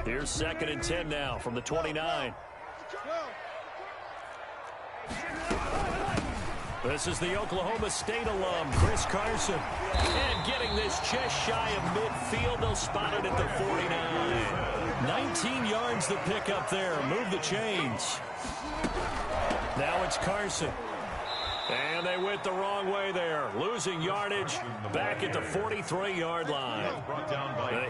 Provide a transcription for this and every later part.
Here's 2nd and 10 now from the 29. This is the Oklahoma State alum, Chris Carson. And getting this just shy of midfield, they'll spot it at the 49. 19 yards to pick up there. Move the chains. Now it's Carson. And they went the wrong way there. Losing yardage back at the 43-yard line.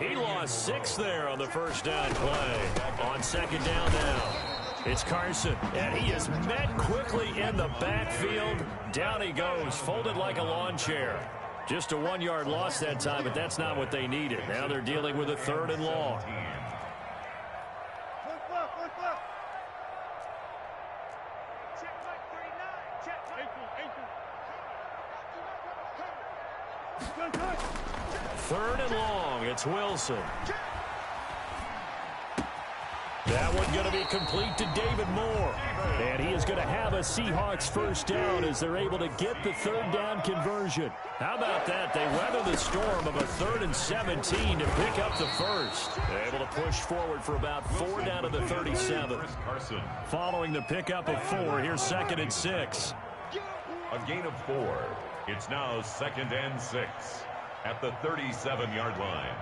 He lost 6 there on the first down play. On 2nd down now. It's Carson, and he is met quickly in the backfield. Down he goes, folded like a lawn chair. Just a 1-yard loss that time, but that's not what they needed. Now they're dealing with a 3rd and long. Third and long, it's Wilson. That one going to be complete to David Moore. And he is going to have a Seahawks first down as they're able to get the 3rd down conversion. How about that? They weather the storm of a 3rd and 17 to pick up the first. They're able to push forward for about 4 down to the 37. Following the pickup of 4, here's 2nd and 6. A gain of 4. It's now 2nd and 6 at the 37-yard line.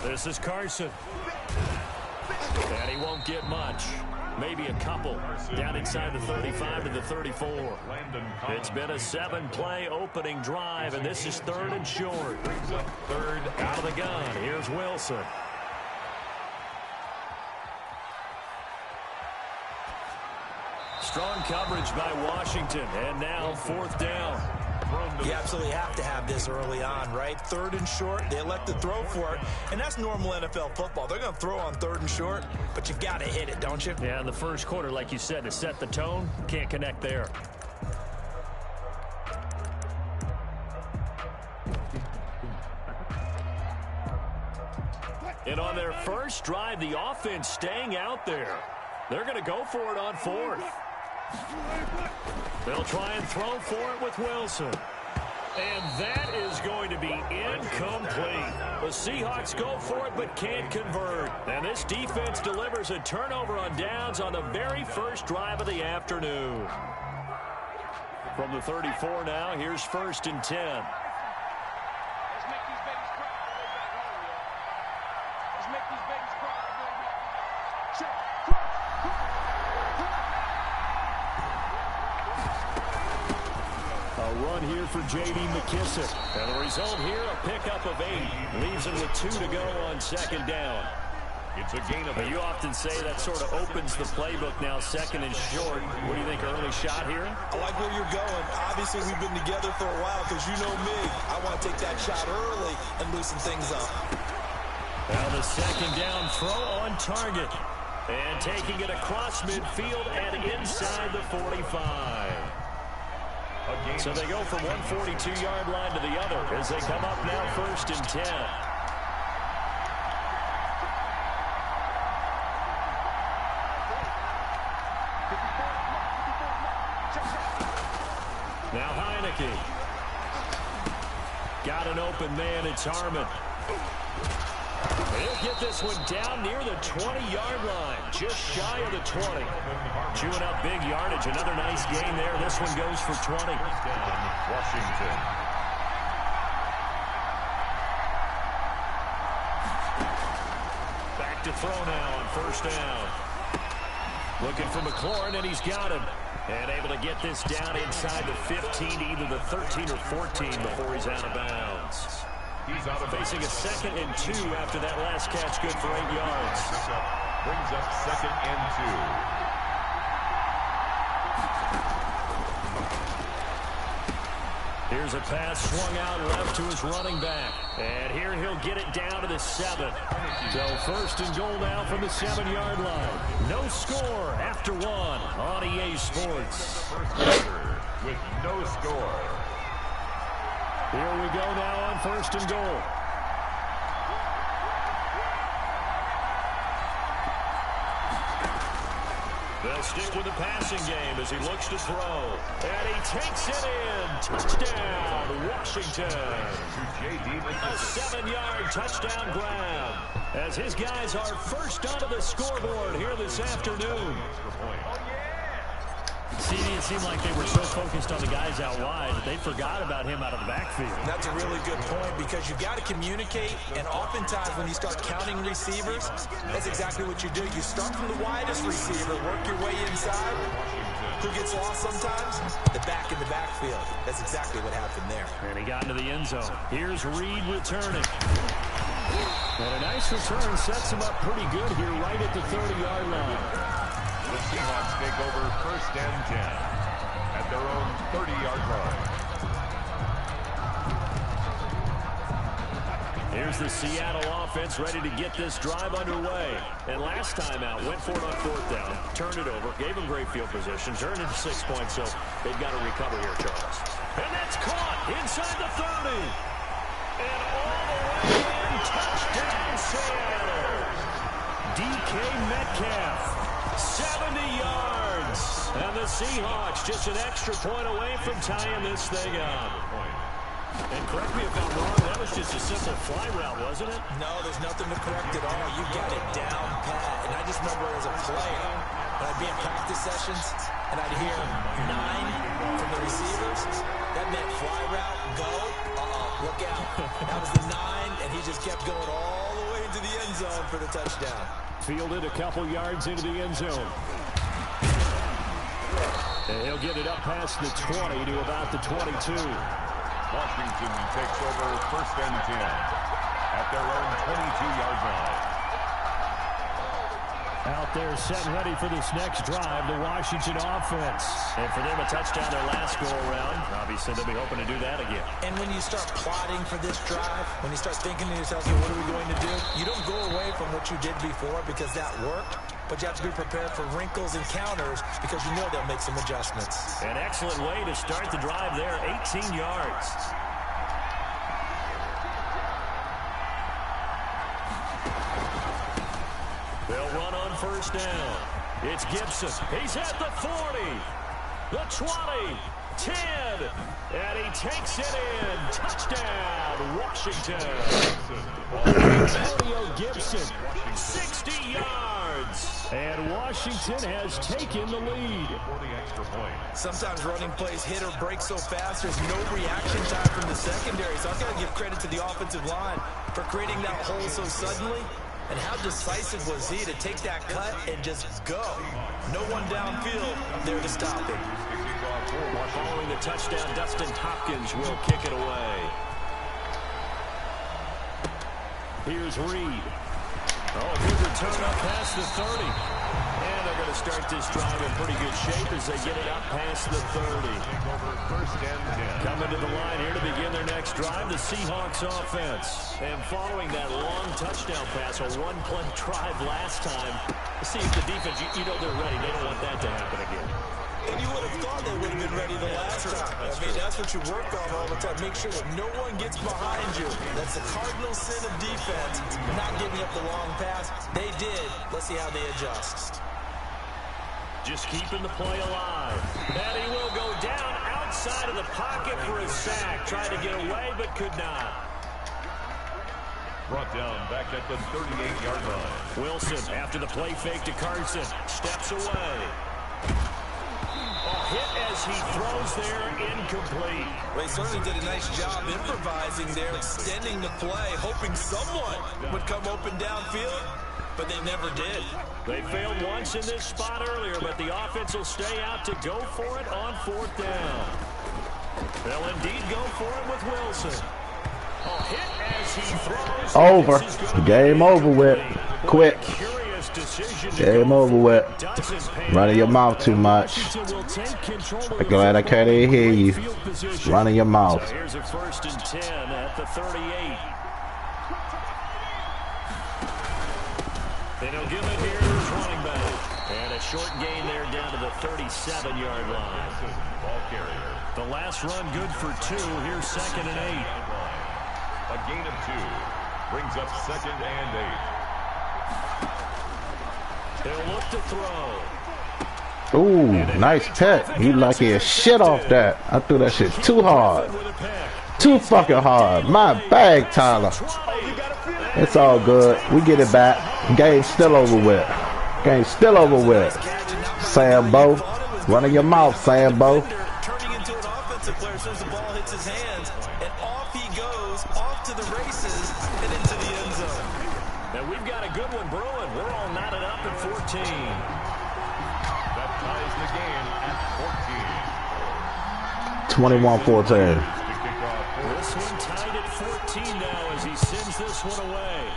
This is Carson. And he won't get much. Maybe a couple. Down inside the 35 to the 34. It's been a 7-play opening drive, and this is 3rd and short. 3rd out of the gun. Here's Wilson. Strong coverage by Washington, and now 4th down. You absolutely have to have this early on, right? 3rd and short, they elect to throw for it, and that's normal NFL football. They're going to throw on 3rd and short, but you got to hit it, don't you? Yeah, in the first quarter, like you said, to set the tone, can't connect there. And on their first drive, the offense staying out there. They're going to go for it on 4th. They'll try and throw for it with Wilson. And that is going to be incomplete. The Seahawks go for it but can't convert. And this defense delivers a turnover on downs on the very first drive of the afternoon. From the 34 now, here's 1st and 10. Here for J.D. McKissick. And the result here, a pickup of 8. Leaves him with 2 to go on 2nd down. It's a gain of 8. You often say that sort of opens the playbook now, 2nd and short. What do you think, early shot here? I like where you're going. Obviously, we've been together for a while because you know me. I want to take that shot early and loosen things up. Now the 2nd down throw on target. And taking it across midfield and inside the 45. So they go from one 42-yard line to the other as they come up now 1st and 10. Now Heineke. Got an open man, it's Harmon. He'll get this one down near the 20-yard line, just shy of the 20. Chewing up big yardage, another nice gain there. This one goes for 20. Washington. Back to throw now on 1st down. Looking for McLaurin, and he's got him. And able to get this down inside the 15 to either the 13 or 14 before he's out of bounds. He's out of facing a 2nd and 2 after that last catch, good for 8 yards. Brings up 2nd and 2. Here's a pass swung out left to his running back. And here he'll get it down to the 7. So 1st and goal now from the 7-yard line. No score after 1 on EA Sports. With no score. Here we go now on 1st and goal. They'll stick with the passing game as he looks to throw. And he takes it in. Touchdown, Washington. A 7-yard touchdown grab as his guys are first onto the scoreboard here this afternoon. It seemed like they were so focused on the guys out wide that they forgot about him out of the backfield. That's a really good point because you've got to communicate, and oftentimes when you start counting receivers, that's exactly what you do. You start from the widest receiver, work your way inside. Who gets lost sometimes? The back in the backfield. That's exactly what happened there. And he got into the end zone. Here's Reed returning. And a nice return sets him up pretty good here right at the 30-yard line. The Seahawks take over 1st and 10 at their own 30-yard line. Here's the Seattle offense ready to get this drive underway. And last time out, went for it on 4th down, turned it over, gave them great field position, turned into 6 points, so they've got to recover here, Charles. And that's caught inside the 30. And all the way in, touchdown Seattle. DK Metcalf. 70 yards. And the Seahawks just an extra point away from tying this thing up. And correct me if I'm wrong, that was just a simple fly route, wasn't it? No, there's nothing to correct at all. You got it down pat. And I just remember as a player, when I'd be in practice sessions, and I'd hear 9 from the receivers, that meant fly route, go, look out. That was the 9, and he just kept going all the way into the end zone for the touchdown. Fielded a couple yards into the end zone. And he'll get it up past the 20 to about the 22. Washington takes over 1st and 10 at their own 22-yard line. Out there set ready for this next drive, the Washington offense. And for them, a touchdown their last go-around. Obviously, they'll be hoping to do that again. And when you start plotting for this drive, when you start thinking to yourself, hey, what are we going to do? You don't go away from what you did before because that worked, but you have to be prepared for wrinkles and counters because you know they'll make some adjustments. An excellent way to start the drive there, 18 yards. They'll run on 1st down. It's Gibson. He's at the 40, the 20, 10, and he takes it in. Touchdown, Washington. Antonio Gibson, 60 yards. And Washington has taken the lead. Sometimes running plays hit or break so fast, there's no reaction time from the secondary. So I've got to give credit to the offensive line for creating that hole so suddenly. And how decisive was he to take that cut and just go? No one downfield there to stop him. Following the touchdown, Dustin Hopkins will kick it away. Here's Reed. Oh, good return up past the 30. And they're going to start this drive in pretty good shape as they get it up past the 30. Coming to the line here to begin their next drive, the Seahawks offense. And following that long touchdown pass, a one-play drive last time, see if the defense, you know they're ready. They don't want that to happen again. And you would have thought they would have been ready the last time. That's what you work on all the time. Make sure that no one gets behind you. That's the cardinal sin of defense, not giving up the long pass. They did. Let's see how they adjust. Just keeping the play alive. And he will go down outside of the pocket for a sack. Tried to get away, but could not. Brought down back at the 38-yard line. Wilson, after the play fake to Carson, steps away. Hit as he throws there, incomplete. Well, he certainly did a nice job improvising there, extending the play, hoping someone would come open downfield, but they never did. They failed once in this spot earlier, but the offense will stay out to go for it on 4th down. They'll indeed go for it with Wilson. Hit as he throws. Over. Game over with. Quick. Game over with. Running your mouth too much. I'm glad I can't even hear you. Running your mouth. So here's a 1st and 10 at the 38. And he'll give it here to his running back. And a short gain there down to the 37-yard line. Ball carrier. The last run good for 2. Here's 2nd and 8. A gain of 2 brings up 2nd and 8. He'll look to throw. Ooh, nice pick. You lucky as shit off that. I threw that shit too hard. Too fucking hard. My bag, Tyler. It's all good. We get it back. Game's still over with. Game's still over with. Sambo. Running your mouth, Sambo. Turning into an offensive player as soon as the ball hits his hands. And off he goes, off to the races, and into the end zone. And we've got a good one brewing. We're all knotted up at 14. That ties the game at 21-14. This one tied at 14 now as he sends this one away.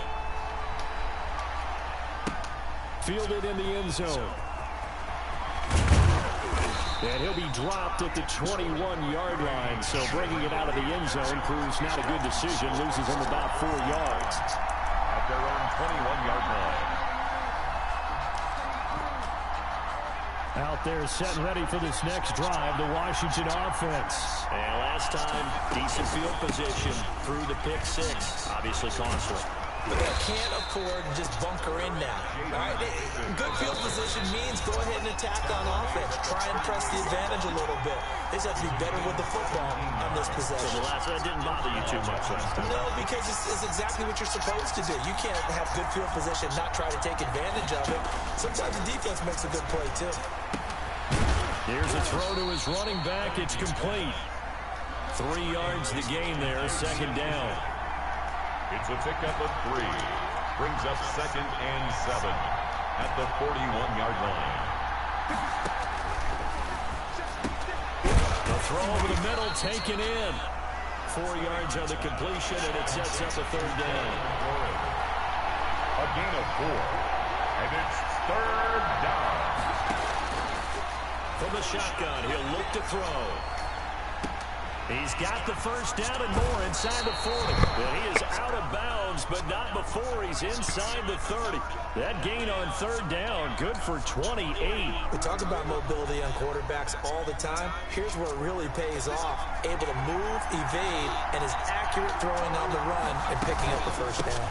Fielded in the end zone. And he'll be dropped at the 21-yard line. So bringing it out of the end zone proves not a good decision. Loses him about 4 yards. At their own 21-yard line. Out there setting ready for this next drive, the Washington offense. And last time, decent field position through the pick six. Obviously costly. But they can't afford to just bunker in now. All right? Good field position means go ahead and attack on offense. Try and press the advantage a little bit. They just have to be better with the football on this possession. So the last one didn't bother you too much last time. No, because it's exactly what you're supposed to do. You can't have good field position, not try to take advantage of it. Sometimes the defense makes a good play, too. Here's a throw to his running back. It's complete. 3 yards the gain there, second down. It's a pickup of 3. Brings up 2nd and 7 at the 41-yard line. The throw over the middle taken in. 4 yards on the completion, and it sets up a third down. A gain of 4. And it's third down. From the shotgun, he'll look to throw. He's got the first down and more inside the 40. And he is out of bounds, but not before he's inside the 30. That gain on third down, good for 28. We talk about mobility on quarterbacks all the time. Here's where it really pays off. Able to move, evade, and is accurate throwing on the run and picking up the first down.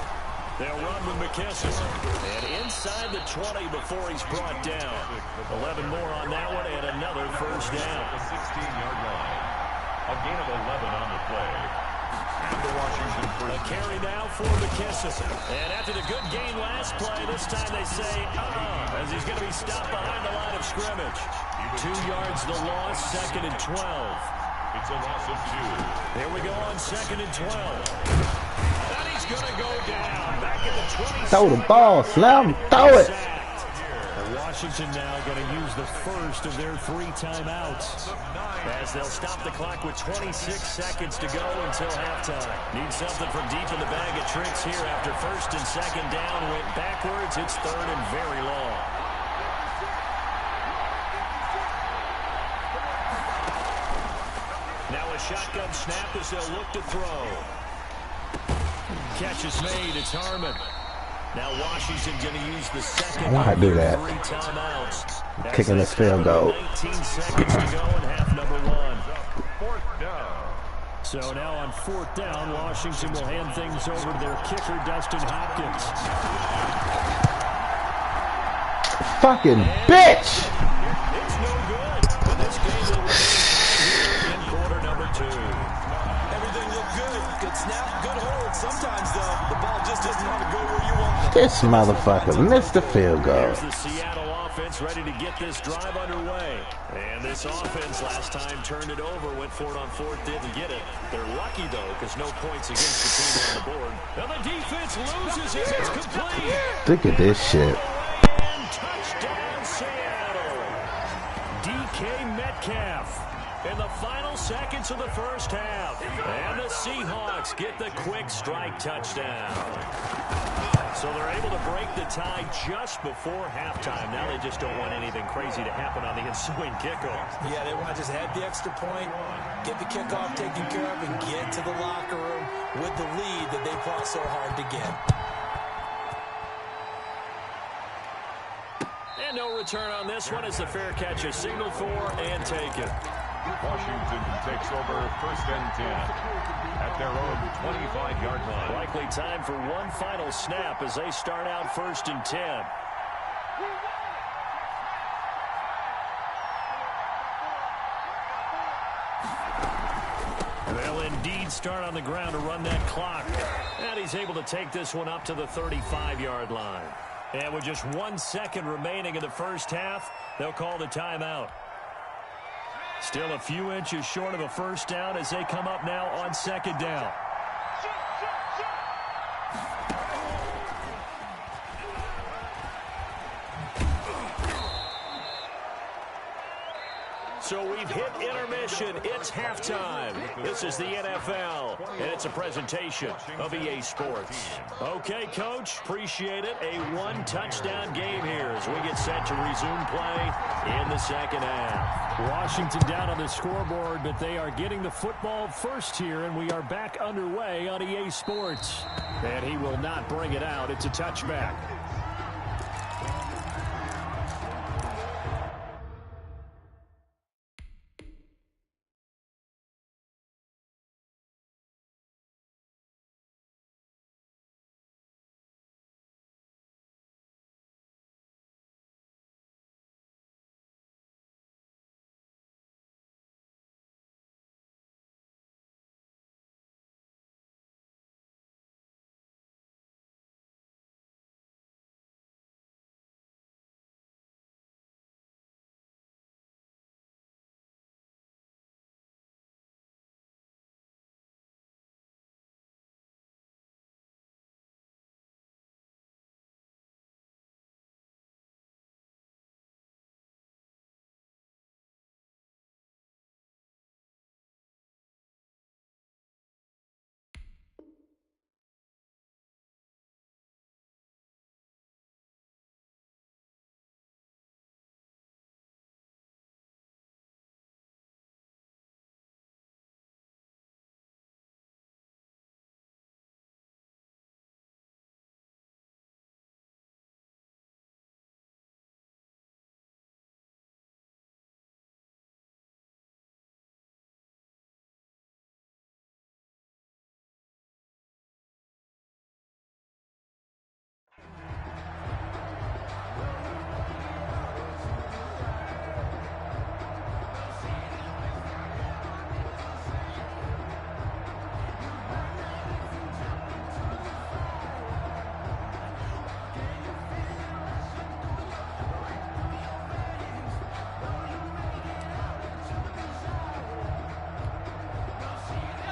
They'll run with McKesson. And inside the 20 before he's brought down. 11 more on that one and another first down. The 16-yard line. A gain of 11 on the play. And the Washington first. A carry now for McKesson. And after the good gain last play, this time they say, as he's going to be stopped behind the line of scrimmage. 2 yards the loss, 2nd and 12. It's a loss of 2. Here we go on 2nd and 12. And he's going to go down. Back at the 20. Throw the ball, Slam. Throw it. Washington now going to use the first of their 3 timeouts as they'll stop the clock with 26 seconds to go until halftime. Need something from deep in the bag of tricks here after 1st and 2nd down. Went backwards. It's 3rd and very long. Now a shotgun snap as they'll look to throw. Catch is made. It's Harmon. Now Washington going to use the second. Why do that? 3 timeouts. Kicking this field goal. 19 seconds to go in half number 1. 4th down. So now on 4th down, Washington will hand things over to their kicker, Dustin Hopkins. Fucking bitch! It's no good. But this game will remain here in quarter number 2. Everything looked good. Good snap, good hold. Sometimes, though, the ball just doesn't want to go where you want it. This motherfucker missed the field goal. Here's the Seattle offense ready to get this drive underway. And this offense last time turned it over, went for it on 4th, didn't get it. They're lucky, though, because no points against the team on the board. And the defense loses it. It's complete. Look at this shit. And touchdown, Seattle. DK Metcalf. In the final seconds of the first half. And the Seahawks get the quick strike touchdown. So they're able to break the tie just before halftime. Now they just don't want anything crazy to happen on the ensuing kickoff. Yeah, they want to just add the extra point, get the kickoff taken care of, and get to the locker room with the lead that they fought so hard to get. And no return on this one as the fair catch is signaled for and taken. Washington takes over 1st and 10 at their own 25-yard line. Likely time for one final snap as they start out 1st and 10. indeed start on the ground to run that clock. And he's able to take this one up to the 35-yard line. And with just 1 second remaining in the first half, they'll call the timeout. Still a few inches short of a first down as they come up now on second down. So we've hit intermission. It's halftime. This is the NFL, and it's a presentation of EA Sports. Okay, Coach, appreciate it. A one-touchdown game here as we get set to resume play in the second half. Washington down on the scoreboard, but they are getting the football first here, and we are back underway on EA Sports. And he will not bring it out. It's a touchback.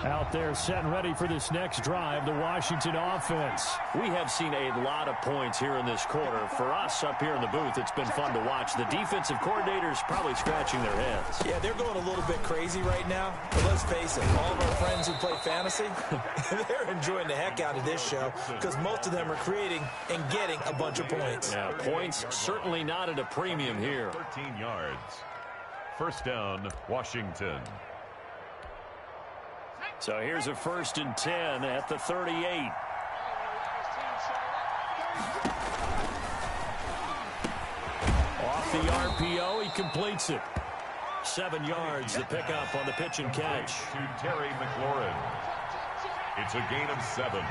Out there set and ready for this next drive, the Washington offense. We have seen a lot of points here in this quarter. For us up here in the booth, it's been fun to watch. The defensive coordinators probably scratching their heads. Yeah, they're going a little bit crazy right now. But let's face it, all of our friends who play fantasy, they're enjoying the heck out of this show because most of them are creating and getting a bunch of points. Yeah, points certainly not at a premium here. 13 yards. First down, Washington. So here's a 1st and 10 at the 38. Off the RPO, he completes it. 7 yards, the pickup on the pitch and catch. To Terry McLaurin. It's a gain of 7.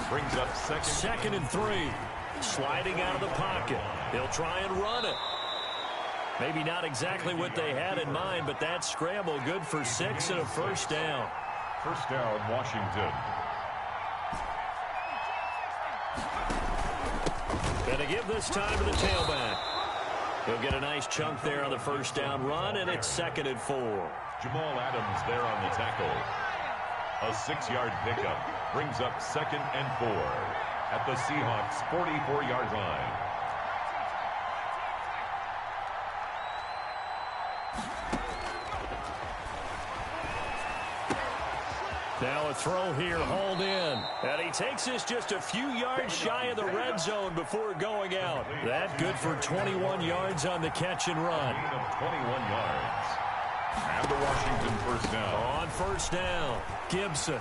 Brings up second and 3. Sliding out of the pocket. He'll try and run it. Maybe not exactly what they had in mind, but that scramble good for 6 and a first down. First down, Washington. Gonna give this time to the tailback. He'll get a nice chunk there on the first down run, and it's 2nd and 4. Jamal Adams there on the tackle. A 6-yard pickup brings up 2nd and 4 at the Seahawks' 44-yard line. Now a throw here, hauled in. And he takes this just a few yards shy of the red zone before going out. That good for 21 yards on the catch and run. Gain of 21 yards. And the Washington first down. On first down, Gibson.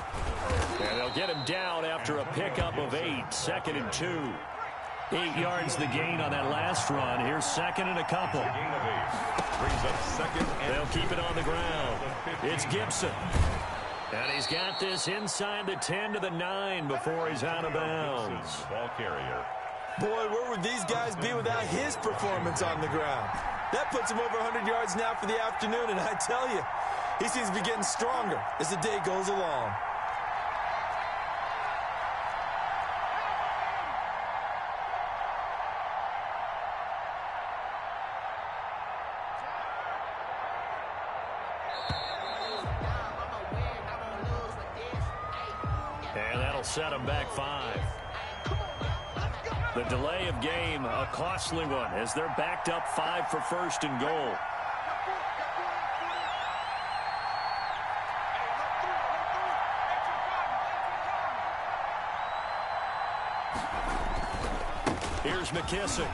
And they'll get him down after a pickup of 8, 2nd and 2. 8 yards the gain on that last run. Here's 2nd and a couple. Gain of 8. Brings up 2nd and They'll keep it on the ground. It's Gibson. And he's got this inside the 10 to the 9 before he's out of bounds. Ball carrier. Boy, where would these guys be without his performance on the ground? That puts him over 100 yards now for the afternoon, and I tell you, He seems to be getting stronger as the day goes along. And that'll set him back 5. The delay of game, a costly one, as they're backed up 5 for first and goal. Here's McKissick.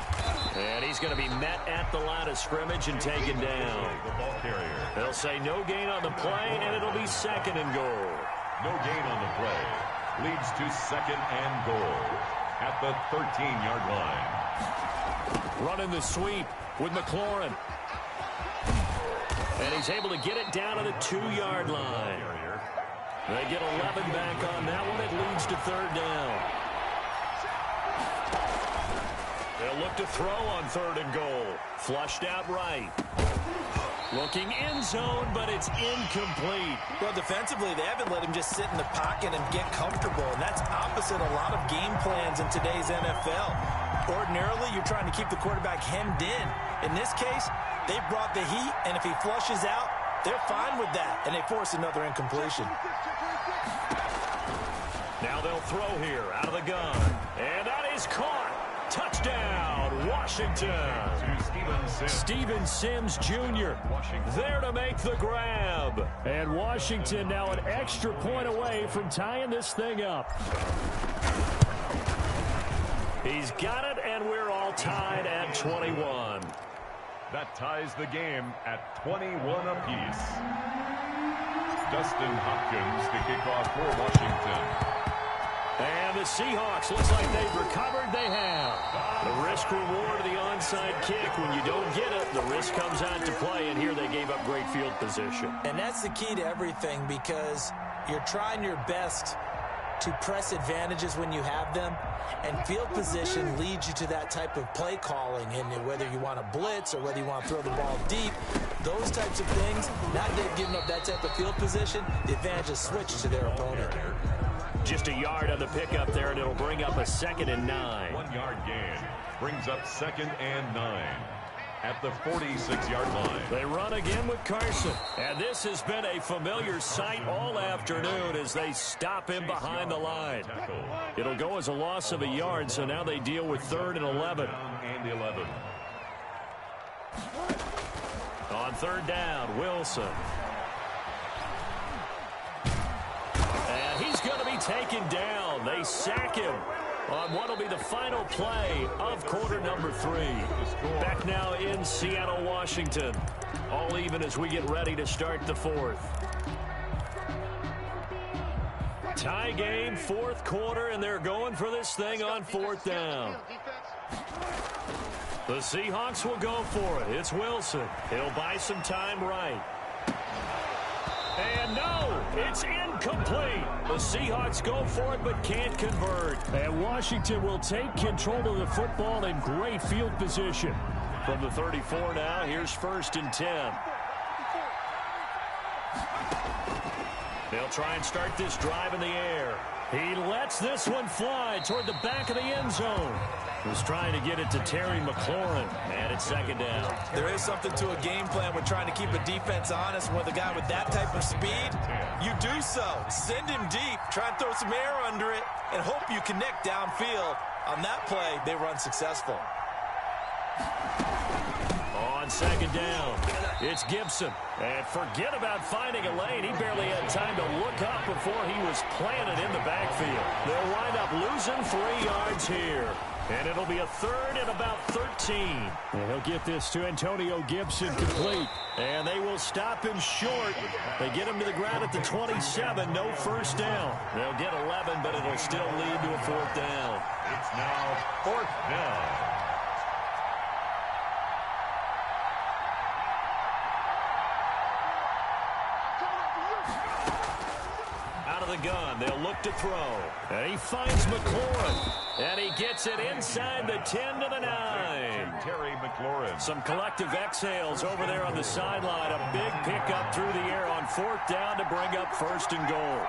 And he's going to be met at the line of scrimmage and taken down. The ball carrier. They'll say no gain on the play, and it'll be second and goal. No gain on the play. Leads to second and goal at the 13-yard line. Running the sweep with McLaurin. And he's able to get it down to the 2-yard line. They get 11 back on that one. It leads to third down. They'll look to throw on third and goal. Flushed out right. Looking end zone, but it's incomplete. Well, defensively, they haven't let him just sit in the pocket and get comfortable, and that's opposite a lot of game plans in today's NFL. Ordinarily, you're trying to keep the quarterback hemmed in. In this case, they brought the heat, and if he flushes out, they're fine with that, and they force another incompletion. Now they'll throw here out of the gun, and that is caught. Touchdown, Washington. Steven Sims Jr. there to make the grab. And Washington now an extra point away from tying this thing up. He's got it, and we're all tied at 21. That ties the game at 21 apiece. Dustin Hopkins to kick off for Washington. And the Seahawks, looks like they've recovered. They have. The risk-reward of the onside kick. When you don't get it, the risk comes out to play, and here they gave up great field position. And that's the key to everything, because you're trying your best to press advantages when you have them, and field position leads you to that type of play calling, and whether you want to blitz or whether you want to throw the ball deep, those types of things, now they've given up that type of field position, the advantage is switched to their opponent. Just a yard on the pickup there, and it'll bring up a 2nd and 9. 1-yard gain brings up 2nd and 9 at the 46-yard line. They run again with Carson, and this has been a familiar sight all afternoon as they stop him behind the line. It'll go as a loss of a yard, so now they deal with 3rd and 11. And 11. On 3rd down, Wilson. He's going to be taken down. They sack him on what will be the final play of quarter number 3. Back now in Seattle, Washington. All even as we get ready to start the 4th. Tie game, 4th quarter, and they're going for this thing on 4th down. The Seahawks will go for it. It's Wilson. He'll buy some time right. And no, it's incomplete. The Seahawks go for it but can't convert. And Washington will take control of the football in great field position. From the 34 now, here's 1st and 10. They'll try and start this drive in the air. He lets this one fly toward the back of the end zone. Was trying to get it to Terry McLaurin, and it's 2nd down. There is something to a game plan with trying to keep a defense honest. With a guy with that type of speed, you do so. Send him deep, try and throw some air under it, and hope you connect downfield. On that play, they were unsuccessful. On 2nd down, it's Gibson. And forget about finding a lane. He barely had time to look up before he was planted in the backfield. They'll wind up losing 3 yards here. And it'll be a 3rd and about 13. And he'll get this to Antonio Gibson complete. And they will stop him short. They get him to the ground at the 27. No first down. They'll get 11, but it'll still lead to a 4th down. It's now 4th down. The gun, they'll look to throw, and he finds McLaurin, and he gets it inside the 10 to the 9. Terry McLaurin. Some collective exhales over there on the sideline. A big pickup through the air on 4th down to bring up 1st and goal.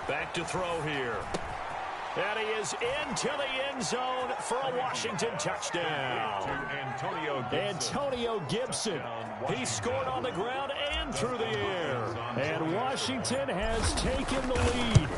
Back to throw here. And he is into the end zone for a Washington touchdown. Antonio Gibson. He scored on the ground and through the air. And Washington has taken the lead.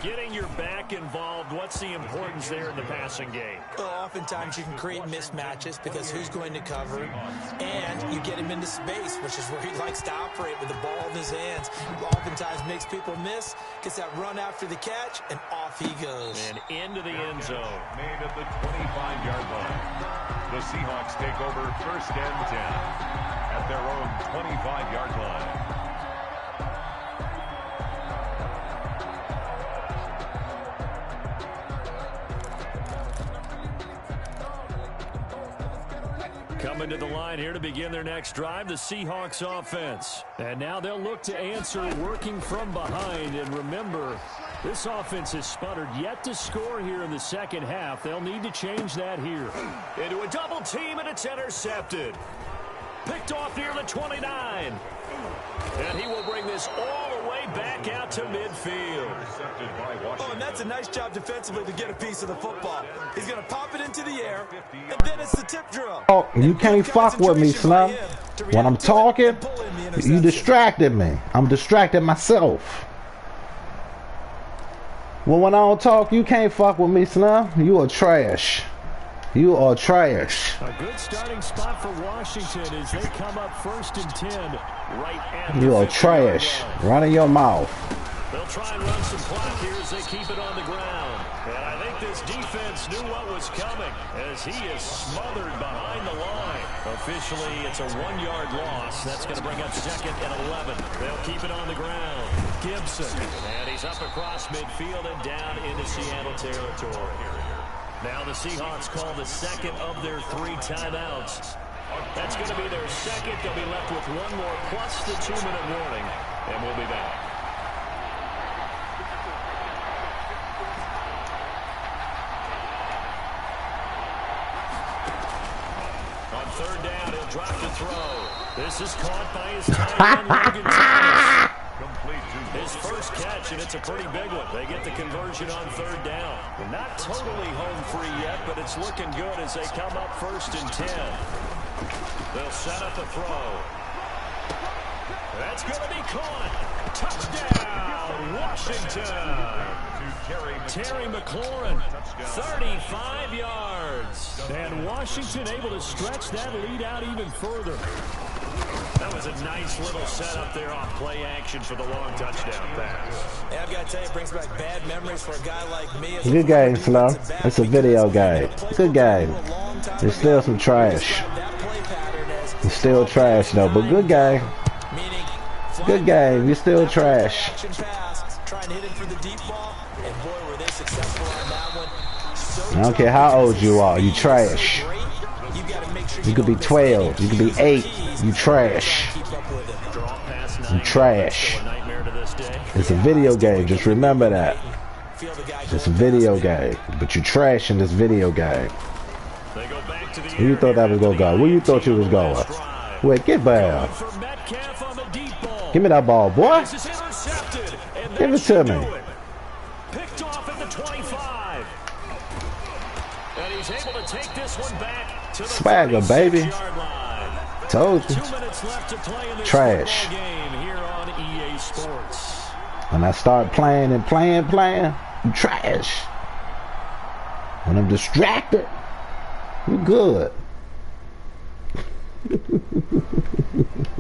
Getting your back involved, what's the importance there in the passing game? Well, oftentimes you can create mismatches because who's going to cover, and you get him into space, which is where he likes to operate with the ball in his hands. Oftentimes makes people miss, gets that run after the catch, and off he goes. And into the end zone. Made at the 25-yard line. The Seahawks take over 1st and 10 at their own 25-yard line. Coming to the line here to begin their next drive, the Seahawks offense. And now they'll look to answer working from behind. And remember, this offense has sputtered yet to score here in the second half. They'll need to change that here. Into a double team, and it's intercepted. Picked off near the 29. And he will bring this all the way back out to midfield. Oh, and that's a nice job defensively to get a piece of the football. He's going to pop it into the air, and then it's the tip drill. Oh, you can't fuck with me, Slim. When I'm talking, you distracted me. I'm distracted myself. Well, when I don't talk, you can't fuck with me, Slim. You are trash. You are trash. A good starting spot for Washington as they come up 1st and 10 right at You are trash. Running your mouth. They'll try and run some clock here as they keep it on the ground. And I think this defense knew what was coming as he is smothered behind the line. Officially, it's a 1-yard loss. That's going to bring up 2nd and 11. They'll keep it on the ground. Gibson. And he's up across midfield and down into Seattle territory. Now the Seahawks call the 2nd of their 3 timeouts. That's going to be their 2nd. They'll be left with 1 more plus the 2-minute warning. And we'll be back. On 3rd down, he'll drop the throw. This is caught by his tight end, Logan Thomas. His first catch, and it's a pretty big one. They get the conversion on 3rd down. They're not totally home free yet, but it's looking good as they come up 1st and 10. They'll set up a throw. That's going to be caught. Touchdown, Washington. Terry McLaurin, 35 yards. And Washington able to stretch that lead out even further. That was a nice little setup there off play action for the long touchdown pass. Yeah, I've got to tell you, it brings back bad memories for a guy like me. Good game, Flo. It's a video game. Good game. There's still some trash. It's still trash, though, but good game. Good game. You're still trash. I don't care how old you are. You trash. You could be 12. You could be 8. You trash. You trash. It's a video game. Just remember that. It's a video game. But you trash in this video game. Where you thought that was going to go? Where you thought you was going? Wait, get back. Give me that ball, boy. Give it to me. Picked off at the 25. And he's able to take this one back to the Swagger, baby. Told you. 2 minutes left to play in this Trash. game here on EA Sports. When I start playing and playing, you trash. When I'm distracted, you good.